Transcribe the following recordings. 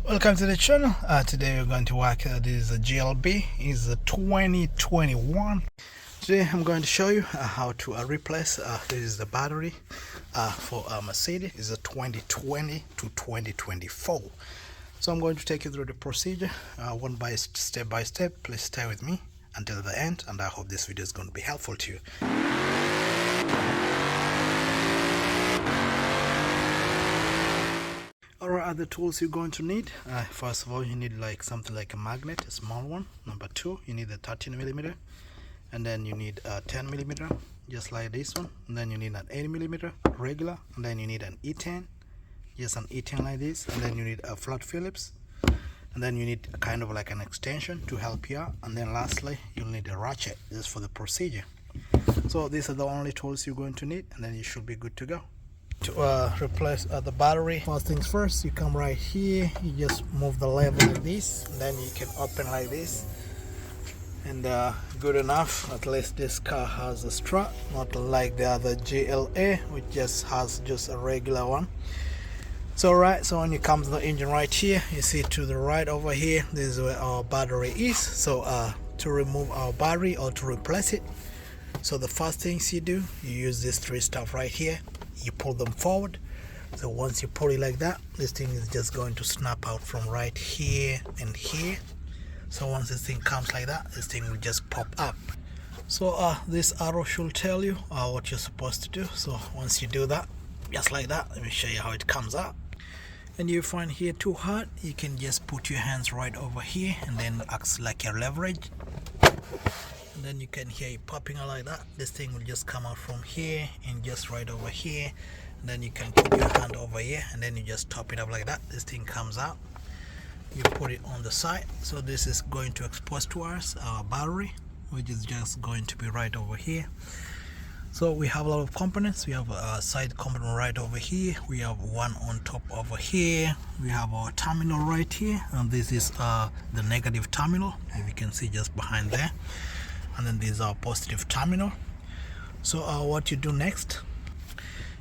Welcome to the channel. Today we're going to work. This is a GLB. It's a 2021. Today I'm going to show you how to replace. This is the battery for Mercedes. It's a 2020 to 2024. So I'm going to take you through the procedure step by step. Please stay with me until the end, and I hope this video is going to be helpful to you. Alright, other tools you're going to need. First of all, you need like something like a magnet, a small one. Number two, you need a 13mm, and then you need a 10mm, just like this one. And then you need an 80mm regular, and then you need an E10, just an E10 like this. And then you need a flat Phillips, and then you need kind of like an extension to help you out. And then lastly, you'll need a ratchet just for the procedure. So these are the only tools you're going to need, and then you should be good to go. To replace the battery, first things first, you come right here, you just move the lever like this, and then you can open like this, and good enough. At least this car has a strut, not like the other GLA, which just has just a regular one. So when you come to the engine right here, you see to the right over here, this is where our battery is. So to remove our battery or to replace it, so the first things you do, you use these three stuff right here. You pull them forward. So once you pull it like that, this thing is just going to snap out from right here and here. So once this thing comes like that, this thing will just pop up. So this arrow should tell you what you're supposed to do. So once you do that, just like that, let me show you how it comes out. And you find here too hard, you can just put your hands right over here, and then acts like your leverage. And then you can hear it popping out like that. This thing will just come out from here and just right over here. And then you can put your hand over here, and then you just top it up like that. This thing comes out. You put it on the side. So this is going to expose to us our battery, which is just going to be right over here. So we have a lot of components. We have a side component right over here. We have one on top over here. We have our terminal right here, and this is the negative terminal, if you can see just behind there. And then this is our positive terminal. So what you do next,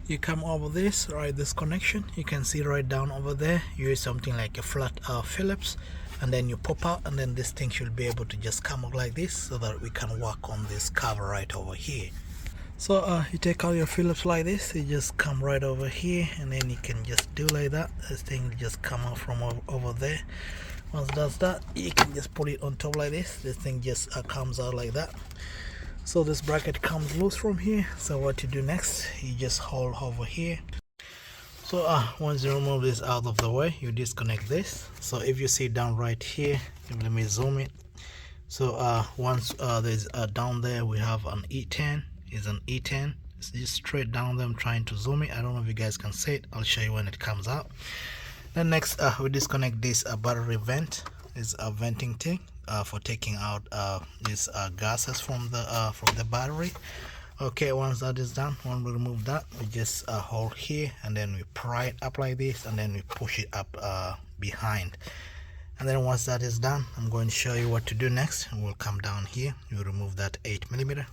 you come over this, right, this connection, you can see right down over there, you use something like a flat Phillips, and then you pop out, and then this thing should be able to just come up like this, so that we can work on this cover right over here. So you take out your Phillips like this, you just come right over here, and then you can just do like that. This thing will just come out from over there. Once it does that, you can just put it on top like this. This thing just comes out like that. So this bracket comes loose from here. So what you do next, you just hold over here. So once you remove this out of the way, you disconnect this. So if you see down right here, let me zoom it. So once there's down there, we have an E10. Is an E10. It's just straight down there. I'm trying to zoom it. I don't know if you guys can see it. I'll show you when it comes out. Then next we disconnect this battery vent. Is a venting thing for taking out these gases from the battery. Okay, once that is done, when we remove that, we just hold here, and then we pry it up like this, and then we push it up behind. And then once that is done, I'm going to show you what to do next. We'll come down here, you remove that 8mm,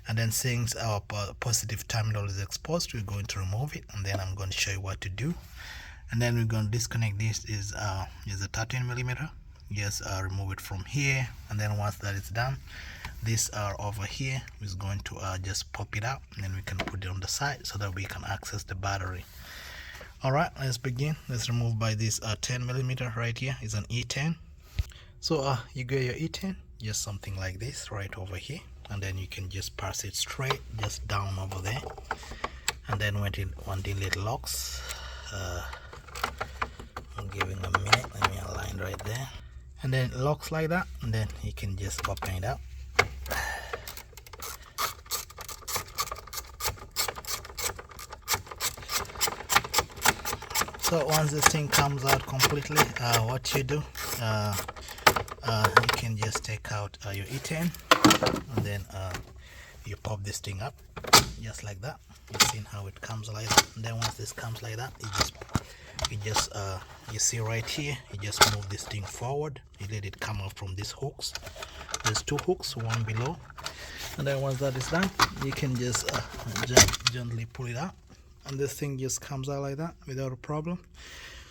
and then since our positive terminal is exposed, we're going to remove it, and then I'm going to show you what to do. And then we're going to disconnect this is a 13mm. Just remove it from here, and then once that is done, this over here is going to just pop it out, and then we can put it on the side so that we can access the battery. Alright, let's begin. Let's remove by this 10mm right here. Is an E10. So you get your E10, just something like this right over here, and then you can just pass it straight just down over there. And then when it locks, I'm giving a minute, let me align right there, and then it locks like that, and then you can just open it up. So once this thing comes out completely, what you do, you can just take out your E10, and then you pop this thing up just like that. You've seen how it comes like that, and then once this comes like that, you see right here, you just move this thing forward, you let it come out from these hooks. There's two hooks, one below, and then once that is done, you can just gently pull it out, and this thing just comes out like that without a problem.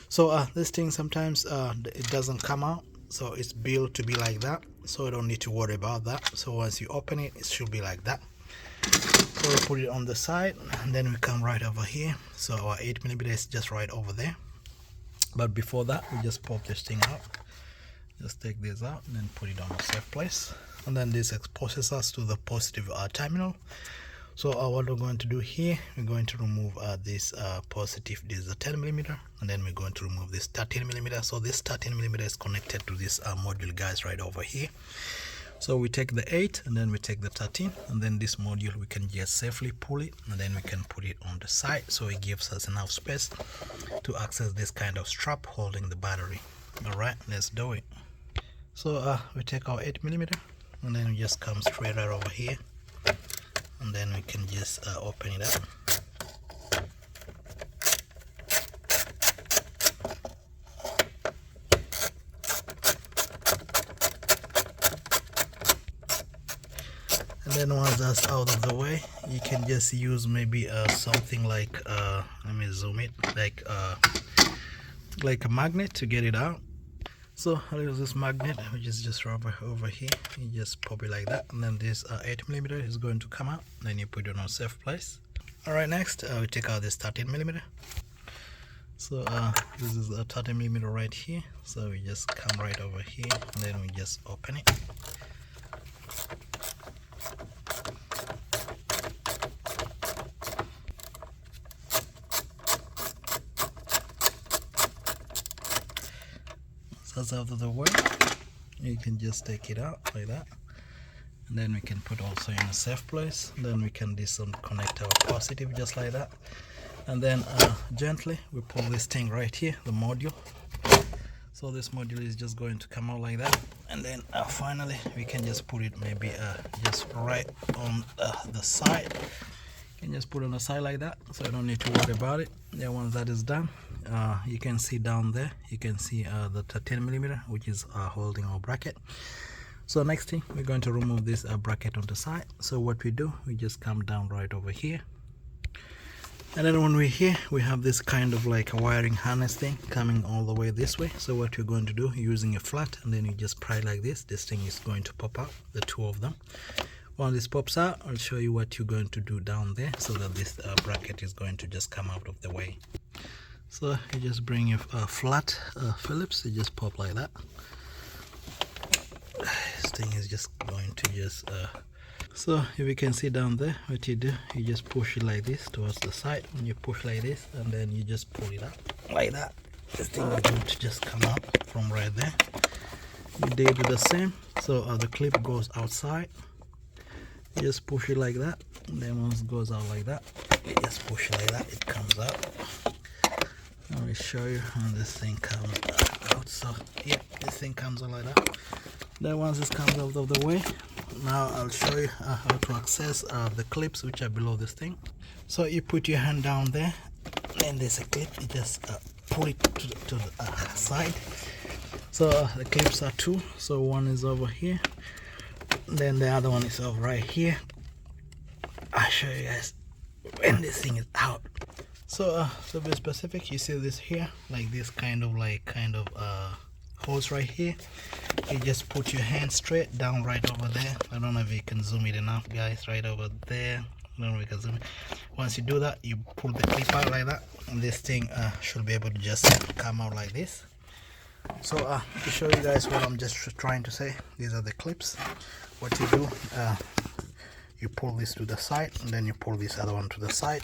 So this thing sometimes it doesn't come out, so it's built to be like that, so you don't need to worry about that. So once you open it, it should be like that. So we put it on the side, and then we come right over here. So our 8mm is just right over there. But before that, we just pop this thing out. Just take this out and then put it on a safe place. And then this exposes us to the positive terminal. So what we're going to do here, we're going to remove this positive, this is a 10mm, and then we're going to remove this 13mm. So this 13mm is connected to this module, guys, right over here. So we take the 8 and then we take the 13, and then this module we can just safely pull it, and then we can put it on the side, so it gives us enough space to access this kind of strap holding the battery. Alright, let's do it. So we take our 8mm and then we just come straight right over here, and then we can just open it up. And then once that's out of the way, you can just use maybe something like let me zoom it, like a magnet to get it out. So I'll use this magnet, which is just over here. You just pop it like that, and then this 8mm is going to come out, and then you put it on a safe place. Alright, next we take out this 13mm. So this is a 13mm right here, so we just come right over here, and then we just open it. That's out of the way. You can just take it out like that, and then we can put also in a safe place. Then we can disconnect our positive just like that, and then gently we pull this thing right here, the module. So this module is just going to come out like that, and then finally we can just put it maybe just right on the side. You can just put it on the side like that, so you don't need to worry about it. Then once that is done, you can see down there, you can see the 13mm, which is holding our bracket. So next thing, we're going to remove this bracket on the side. So what we do, we just come down right over here, and then when we're here, we have this kind of like a wiring harness thing coming all the way this way. So what you're going to do, using a flat, and then you just pry like this thing is going to pop out, the two of them. Once this pops out, I'll show you what you're going to do down there, so that this bracket is going to just come out of the way. So you just bring your flat Phillips, you just pop like that. This thing is just going to just so if you can see down there, what you do, you just push it like this towards the side. When you push like this, and then you just pull it up like that, this thing is going to just come out from right there. You do the same, so the clip goes outside. You just push it like that, and then once it goes out like that, you just push it like that, it comes out. Let me show you how this thing comes out. So yeah, this thing comes out like that. Then once this comes out of the way, now I'll show you how to access the clips which are below this thing. So you put your hand down there, and there's a clip, you just pull it to the side. So the clips are two, so one is over here, then the other one is over right here. I'll show you guys when this thing is out. So to be specific, you see this here, like this kind of hose right here. You just put your hand straight down right over there. I don't know if you can zoom it enough, guys, right over there. I don't know if you can zoom it. Once you do that, you pull the clip out like that, and this thing should be able to just come out like this. So to show you guys what I'm just trying to say, these are the clips. What you do, you pull this to the side, and then you pull this other one to the side.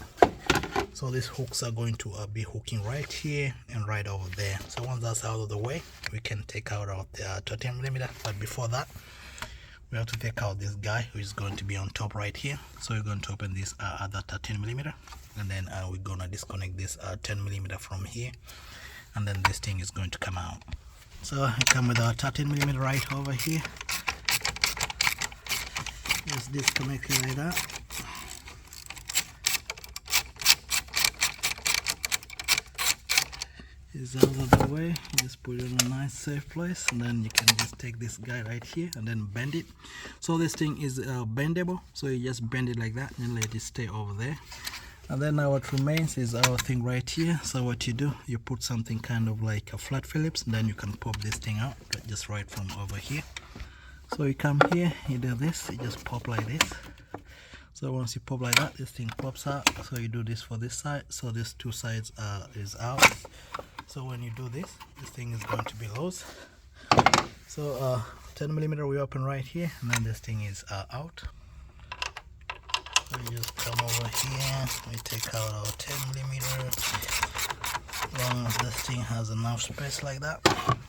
So these hooks are going to be hooking right here and right over there. So once that's out of the way, we can take out our 13mm. But before that, we have to take out this guy, who is going to be on top right here. So we're going to open this other 13mm, and then we're gonna disconnect this 10mm from here, and then this thing is going to come out. So I come with our 13mm right over here. Just disconnect it like that. It's out of the way. Just put it in a nice safe place, and then you can just take this guy right here and then bend it. So this thing is bendable, so you just bend it like that and let it stay over there. And then now what remains is our thing right here. So what you do, you put something kind of like a flat Phillips, and then you can pop this thing out just right from over here. So you come here, you do this, you just pop like this. So once you pop like that, this thing pops out. So you do this for this side, so these two sides is out. So when you do this thing is going to be loose. So 10mm we open right here, and then this thing is out. So you just come over here, we take out our 10mm. As long as this thing has enough space like that,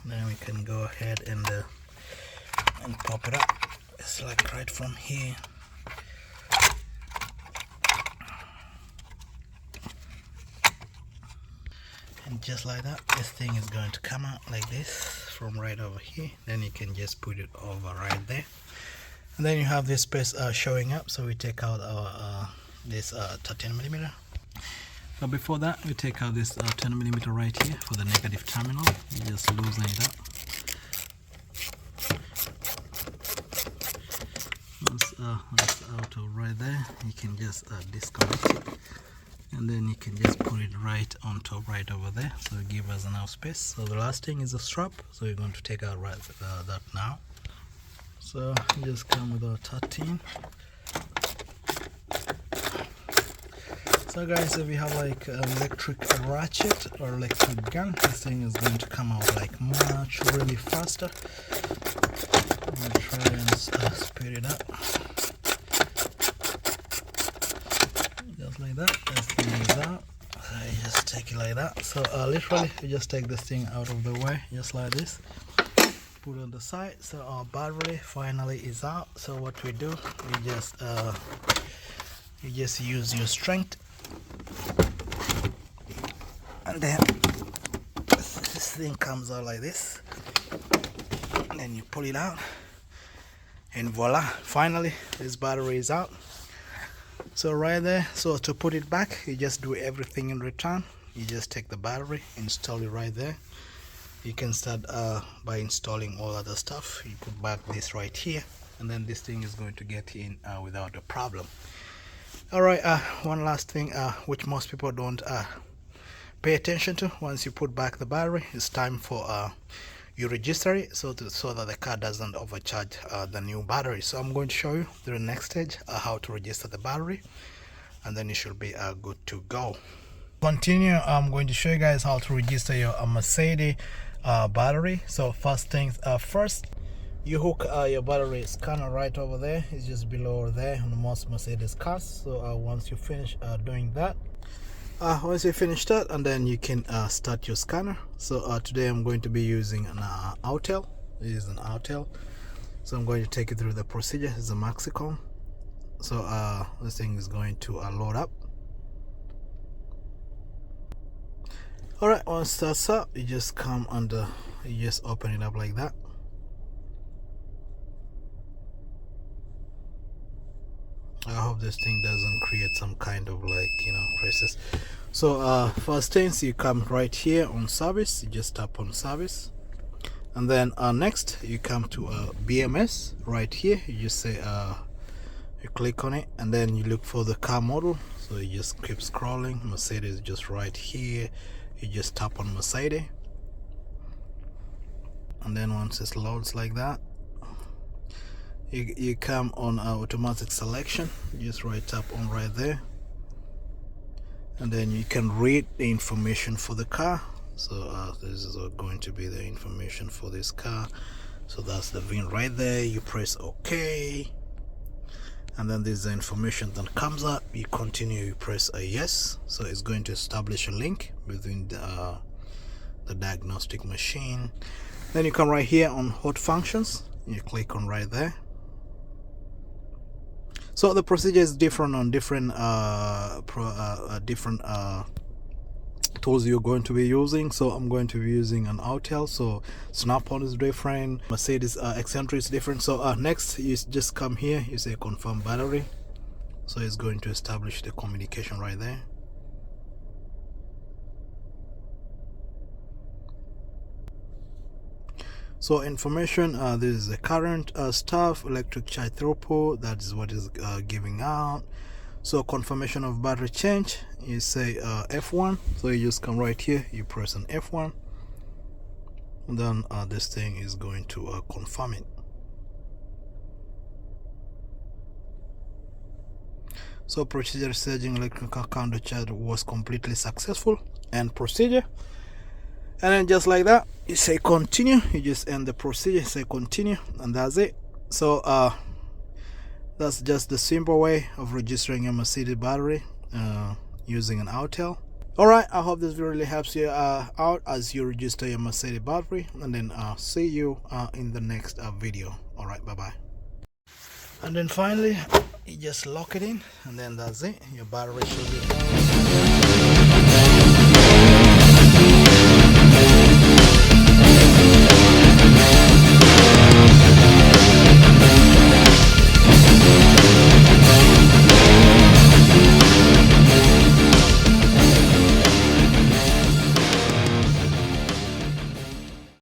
then we can go ahead and pop it up. It's like right from here. And just like that, this thing is going to come out like this from right over here. Then you can just put it over right there, and then you have this space showing up. So we take out our this 13mm. But before that, we take out this 10mm right here for the negative terminal. You just loosen it up. That's out of right there. You can just disconnect it, and then you can just put it right on top right over there, so give us enough space. So the last thing is a strap, so we're going to take out right that now. So you just come with our 13. So guys, if you have like an electric ratchet or electric gun, this thing is going to come out like much really faster. I'll try and speed it up. Just like that, this thing is out. So you just take it like that. So literally you just take this thing out of the way, just like this. Put on the side. So our battery finally is out. So what we do, you just use your strength, and then this thing comes out like this, and then you pull it out, and voila, finally this battery is out. So right there, so to put it back, you just do everything in return. You just take the battery, install it right there. You can start by installing all other stuff. You put back this right here, and then this thing is going to get in without a problem. All right, one last thing which most people don't pay attention to. Once you put back the battery, it's time for you register it, so that the car doesn't overcharge the new battery. So I'm going to show you the next stage how to register the battery, and then you should be good to go. Continue. I'm going to show you guys how to register your Mercedes battery. So first things first, you hook your battery scanner right over there. It's just below there on most Mercedes cars. So once you finish doing that, once you finish that, and then you can start your scanner. So today I'm going to be using an Autel. This is an Autel. So I'm going to take you through the procedure. It's a Maxicom. So this thing is going to load up. Alright, once that's up, you just come under, you just open it up like that. I hope this thing doesn't create some kind of crisis. So first things, you come right here on service. You just tap on service, and then next you come to BMS right here. You just say you click on it, and then you look for the car model. So you just keep scrolling. Mercedes just right here. You just tap on Mercedes, and then once it loads like that, you come on automatic selection. You just tap on right there, and then you can read the information for the car. So this is going to be the information for this car. So that's the VIN right there. You press OK, and then there's the information that comes up. You continue, you press a yes. So it's going to establish a link between the diagnostic machine. Then you come right here on hot functions. You click on right there. So the procedure is different on different tools you're going to be using. So I'm going to be using an Autel. So Snap-on is different, Mercedes X247 is different. So next you just come here, you say confirm battery. So it's going to establish the communication right there. So information, this is the current stuff, electric charge throughput, that is what is giving out. So confirmation of battery change, you say F1. So you just come right here, you press on F1, and then this thing is going to confirm it. So procedure staging electrical counter charge was completely successful, and procedure. And then just like that, you say continue. You just end the procedure, say continue, and that's it. So that's just the simple way of registering your Mercedes battery using an Autel. Alright, I hope this really helps you out as you register your Mercedes battery, and then see you in the next video. Alright, bye bye. And then finally, you just lock it in, and then that's it. Your battery should be